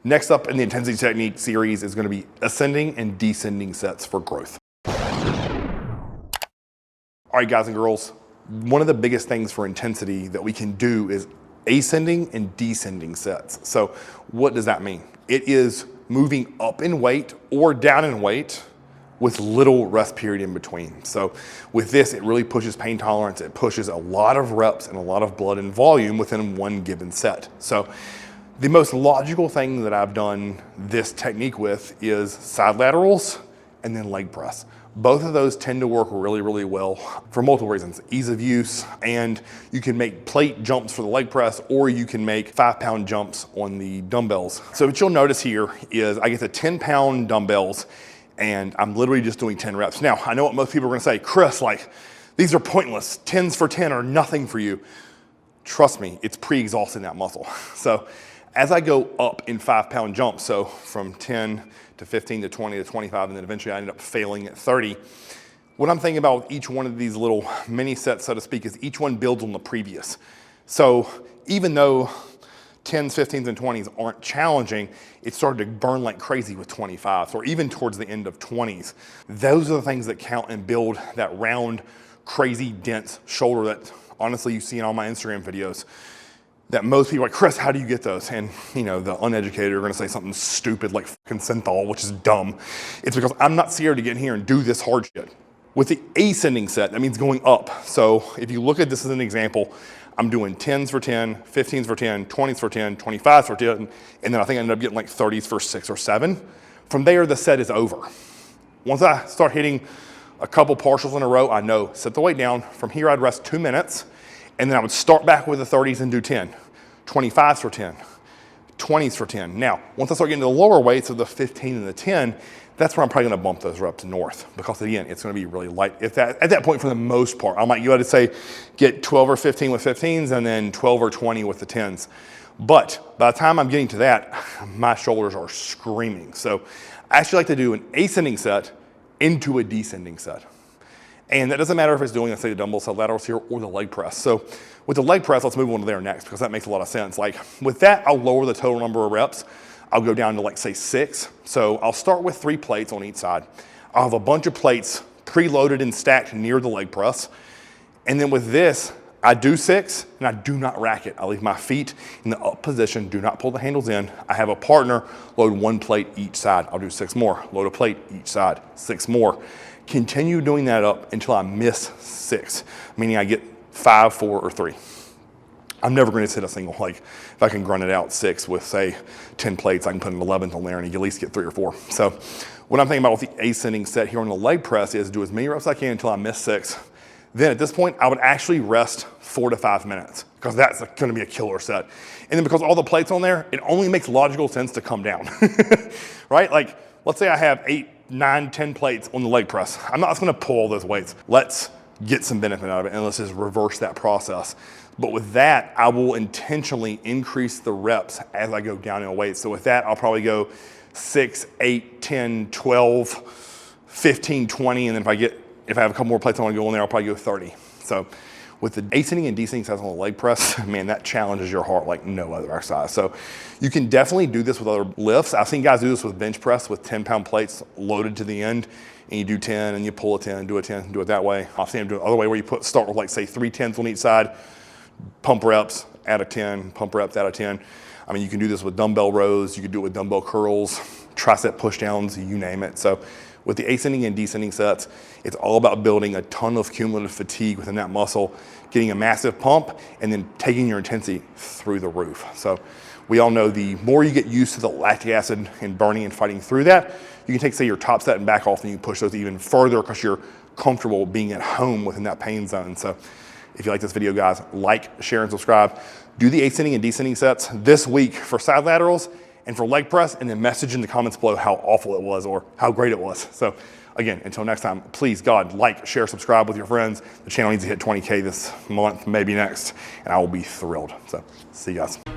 Next up in the intensity technique series is gonna be ascending and descending sets for growth. All right, guys and girls, one of the biggest things for intensity that we can do is ascending and descending sets. So what does that mean? It is moving up in weight or down in weight with little rest period in between. So with this, it really pushes pain tolerance. It pushes a lot of reps and a lot of blood and volume within one given set. So the most logical thing that I've done this technique with is side laterals and then leg press. Both of those tend to work really, really well for multiple reasons. Ease of use, and you can make plate jumps for the leg press, or you can make 5-pound jumps on the dumbbells. So what you'll notice here is I get the 10-pound dumbbells, and I'm literally just doing 10 reps. Now, I know what most people are gonna say, Chris, like, these are pointless. 10s for 10 are nothing for you. Trust me, it's pre-exhausting that muscle. So as I go up in 5-pound jumps, so from 10 to 15 to 20 to 25, and then eventually I ended up failing at 30. What I'm thinking about with each one of these little mini sets, so to speak, is each one builds on the previous. So even though 10s, 15s, and 20s aren't challenging, it started to burn like crazy with 25s, or even towards the end of 20s. Those are the things that count and build that round, crazy, dense shoulder that honestly you see in all my Instagram videos. That most people are like, Chris, how do you get those? And you know, the uneducated are gonna say something stupid like fucking synthol, which is dumb. It's because I'm not scared to get in here and do this hard shit. With the ascending set, that means going up. So if you look at this as an example, I'm doing 10s for 10, 15s for 10, 20s for 10, 25s for 10, and then I think I ended up getting like 30s for 6 or 7. From there, the set is over. Once I start hitting a couple partials in a row, I know, set the weight down. From here, I'd rest 2 minutes. And then I would start back with the 30s and do 10, 25s for 10, 20s for 10. Now, once I start getting to the lower weights of the 15 and the 10, that's where I'm probably gonna bump those reps north, because again, it's gonna be really light. At that point, for the most part, I might, you had to say, get 12 or 15 with 15s and then 12 or 20 with the 10s. But by the time I'm getting to that, my shoulders are screaming. So I actually like to do an ascending set into a descending set. And that doesn't matter if it's doing, let's say, the dumbbell side laterals here or the leg press. So with the leg press, let's move on to there next, because that makes a lot of sense. Like with that, I'll lower the total number of reps. I'll go down to like say 6. So I'll start with 3 plates on each side. I'll have a bunch of plates preloaded and stacked near the leg press. And then with this, I do 6 and I do not rack it. I leave my feet in the up position, do not pull the handles in. I have a partner load 1 plate each side. I'll do 6 more, load a plate each side, 6 more. Continue doing that up until I miss 6, meaning I get 5, 4, or 3. I'm never going to hit a single. Like if I can grunt it out 6 with say 10 plates, I can put an 11th on there and you at least get 3 or 4. So what I'm thinking about with the ascending set here on the leg press is do as many reps as I can until I miss 6. Then at this point, I would actually rest 4 to 5 minutes, because that's going to be a killer set. And then because all the plates on there, it only makes logical sense to come down, right? Like let's say I have 8, 9, 10 plates on the leg press. I'm not just gonna pull all those weights. Let's get some benefit out of it and let's just reverse that process. But with that, I will intentionally increase the reps as I go down in weight. So with that, I'll probably go 6, 8, 10, 12, 15, 20, and then if I have a couple more plates I wanna go on there, I'll probably go 30. So with the ascending and descending sets on the leg press, man, that challenges your heart like no other exercise. So you can definitely do this with other lifts. I've seen guys do this with bench press with 10-pound plates loaded to the end, and you do 10 and you pull a 10, do a 10, do it that way. I've seen them do it the other way where you start with like say 3 10s on each side, pump reps, add a 10, pump reps, add a 10. I mean, you can do this with dumbbell rows, you can do it with dumbbell curls, tricep push downs, you name it. So with the ascending and descending sets, it's all about building a ton of cumulative fatigue within that muscle, getting a massive pump, and then taking your intensity through the roof. So we all know the more you get used to the lactic acid and burning and fighting through that, you can take, say, your top set and back off, and you can push those even further because you're comfortable being at home within that pain zone. So if you like this video, guys, like, share, and subscribe. Do the ascending and descending sets this week for side laterals and for leg press, and then message in the comments below how awful it was or how great it was. So again, until next time, please, God, like, share, subscribe with your friends. The channel needs to hit 20K this month, maybe next, and I will be thrilled. So see you guys.